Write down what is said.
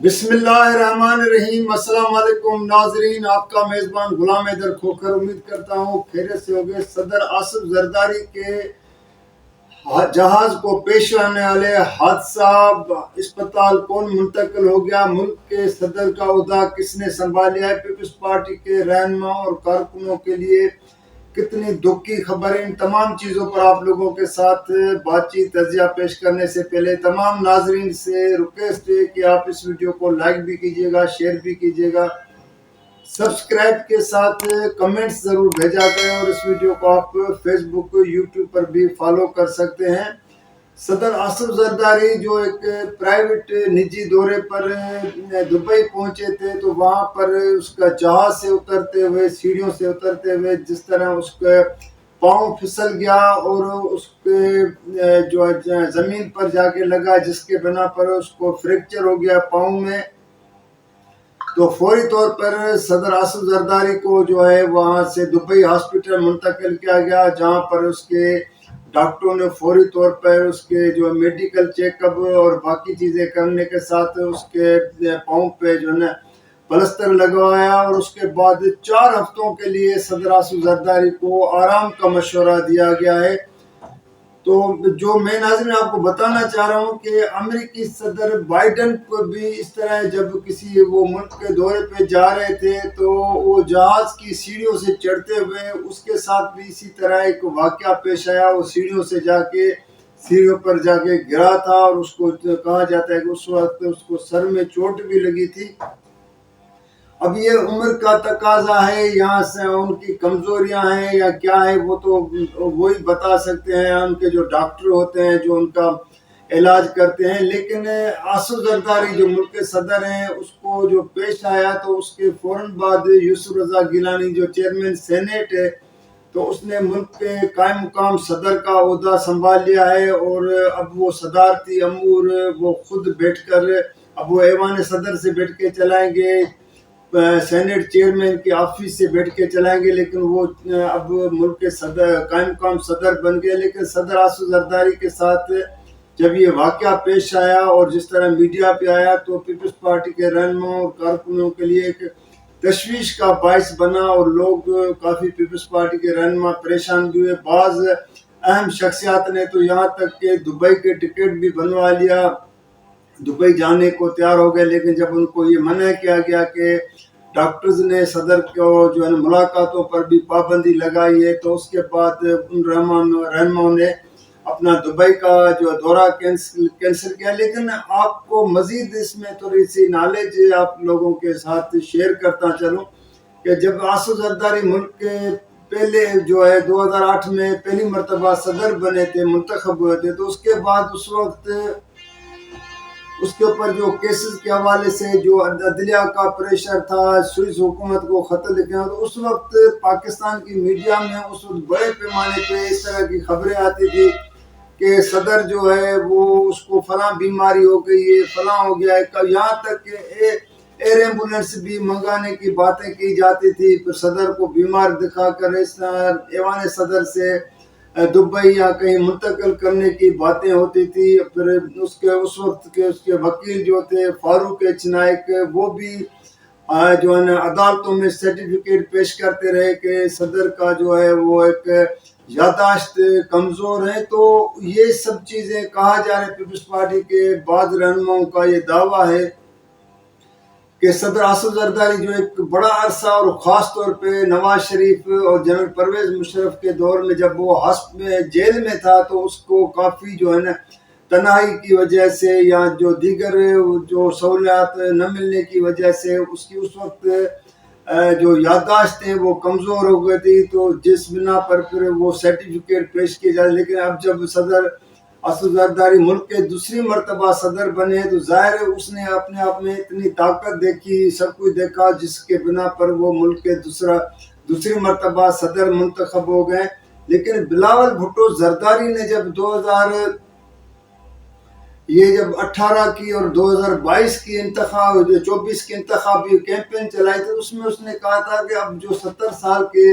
بسم اللہ الرحمن الرحیم۔ السلام علیکم ناظرین، آپ کا میزبان غلام حیدر کھوکھر امید کرتا ہوں خیریت سے ہوگے۔ صدر آصف زرداری کے جہاز کو پیش آنے والے حادثہ اسپتال کون منتقل ہو گیا، ملک کے صدر کا عہدہ کس نے سنبھالیا ہے، پیپلز پارٹی کے رہنماؤں اور کارکنوں کے لیے کتنی دکھ کی خبر ہے۔ ان تمام چیزوں پر آپ لوگوں کے ساتھ بات چیت تجزیہ پیش کرنے سے پہلے تمام ناظرین سے ریکویسٹ ہے کہ آپ اس ویڈیو کو لائک بھی کیجیے گا، شیئر بھی کیجیے گا، سبسکرائب کے ساتھ کمنٹس ضرور بھیجا کریں، اور اس ویڈیو کو آپ فیس بک یوٹیوب پر بھی فالو کر سکتے ہیں۔ صدر آصف زرداری جو ایک پرائیویٹ نجی دورے پر دبئی پہنچے تھے، تو وہاں پر اس کا جہاز سے اترتے ہوئے، سیڑھیوں سے اترتے ہوئے جس طرح اس کا پاؤں پھسل گیا اور اس کے جو زمین پر جا کے لگا، جس کے بنا پر اس کو فریکچر ہو گیا پاؤں میں، تو فوری طور پر صدر آصف زرداری کو جو ہے وہاں سے دبئی ہاسپٹل منتقل کیا گیا، جہاں پر اس کے ڈاکٹروں نے فوری طور پر اس کے جو میڈیکل چیک اپ اور باقی چیزیں کرنے کے ساتھ اس کے پاؤں پہ جو ہے پلستر لگوایا، اور اس کے بعد 4 ہفتوں کے لیے صدر آصف زرداری کو آرام کا مشورہ دیا گیا ہے۔ تو جو میں ناظرین آپ کو بتانا چاہ رہا ہوں کہ امریکی صدر بائیڈن کو بھی اس طرح جب کسی وہ ملک کے دورے پہ جا رہے تھے، تو وہ جہاز کی سیڑھیوں سے چڑھتے ہوئے اس کے ساتھ بھی اسی طرح ایک واقعہ پیش آیا۔ وہ سیڑھیوں سے جا کے سیڑھیوں پر جا کے گرا تھا، اور اس کو کہا جاتا ہے کہ اس وقت اس کو سر میں چوٹ بھی لگی تھی۔ اب یہ عمر کا تقاضا ہے، یہاں سے ان کی کمزوریاں ہیں یا کیا ہے، وہ تو وہی بتا سکتے ہیں، ان کے جو ڈاکٹر ہوتے ہیں جو ان کا علاج کرتے ہیں۔ لیکن آصف زرداری جو ملک کے صدر ہیں، اس کو جو پیش آیا، تو اس کے فوراً بعد یوسف رضا گیلانی جو چیئرمین سینیٹ ہے، تو اس نے ملک کے قائم مقام صدر کا عہدہ سنبھال لیا ہے، اور اب وہ صدارتی امور وہ خود بیٹھ کر، اب وہ ایوان صدر سے بیٹھ کے چلائیں گے، سینیٹ چیئرمین کے آفس سے بیٹھ کے چلائیں گے، لیکن وہ اب ملک کے صدر قائم مقام صدر بن گئے۔ لیکن صدر آصف زرداری کے ساتھ جب یہ واقعہ پیش آیا اور جس طرح میڈیا پہ آیا، تو پیپلز پارٹی کے رہنماؤں اور کارکنوں کے لیے ایک تشویش کا باعث بنا، اور لوگ کافی پیپلز پارٹی کے رہنما پریشان بھی ہوئے۔ بعض اہم شخصیات نے تو یہاں تک کہ دبئی کے ٹکٹ بھی بنوا لیا، دبئی جانے کو تیار ہو گئے، لیکن جب ان کو یہ منع کیا گیا کہ ڈاکٹرز نے صدر کو جو ہے ملاقاتوں پر بھی پابندی لگائی ہے، تو اس کے بعد ان رہنماؤں نے اپنا دبئی کا جو دورہ کینسل کیا۔ لیکن آپ کو مزید اس میں تھوڑی سی نالج آپ لوگوں کے ساتھ شیئر کرتا چلوں کہ جب آصف زرداری ملک کے پہلے جو ہے 2008 میں پہلی مرتبہ صدر بنے تھے، منتخب ہوئے تھے، تو اس کے بعد اس وقت اس کے اوپر جو کیسز کے حوالے سے جو عدلیہ کا پریشر تھا، سوئس حکومت کو خط لکھنا، تو اس وقت پاکستان کی میڈیا میں اس وقت بڑے پیمانے پہ اس طرح کی خبریں آتی تھی کہ صدر جو ہے وہ اس کو فلاں بیماری ہو گئی ہے، فلاں ہو گیا ہے، یہاں تک کہ ایئر ایمبولینس بھی منگانے کی باتیں کی جاتی تھی، پھر صدر کو بیمار دکھا کر اس ایوان صدر سے دبئی یا کہیں منتقل کرنے کی باتیں ہوتی تھی۔ پھر اس وقت کے اس کے وکیل جو تھے فاروق ایچ نائک، وہ بھی جو ہے عدالتوں میں سرٹیفکیٹ پیش کرتے رہے کہ صدر کا جو ہے وہ ایک یادداشت کمزور ہے۔ تو یہ سب چیزیں کہا جا رہا ہے، پیپلز پارٹی کے بعض رہنماؤں کا یہ دعویٰ ہے کہ صدر آصف زرداری جو ایک بڑا عرصہ اور خاص طور پہ نواز شریف اور جنرل پرویز مشرف کے دور میں جب وہ جیل میں تھا، تو اس کو کافی جو ہے نا تنہائی کی وجہ سے یا جو دیگر جو سہولیات نہ ملنے کی وجہ سے اس کی اس وقت جو یادداشتیں وہ کمزور ہو گئی تھی، تو جس بنا پر پھر وہ سرٹیفکیٹ پیش کیے جاتے۔ لیکن اب جب صدر آصف زرداری ملک کے دوسری مرتبہ صدر بنے، تو ظاہر ہے اس نے اپنے آپ میں اتنی طاقت دیکھی، سب کچھ دیکھا، جس کے بنا پر وہ ملک کے دوسری مرتبہ صدر منتخب ہو گئے۔ لیکن بلاول بھٹو زرداری نے جب 2018 کی اور 2022 کی 24 کی انتخابی کیمپین چلائی تھی، اس میں اس نے کہا تھا کہ اب جو 70 سال کے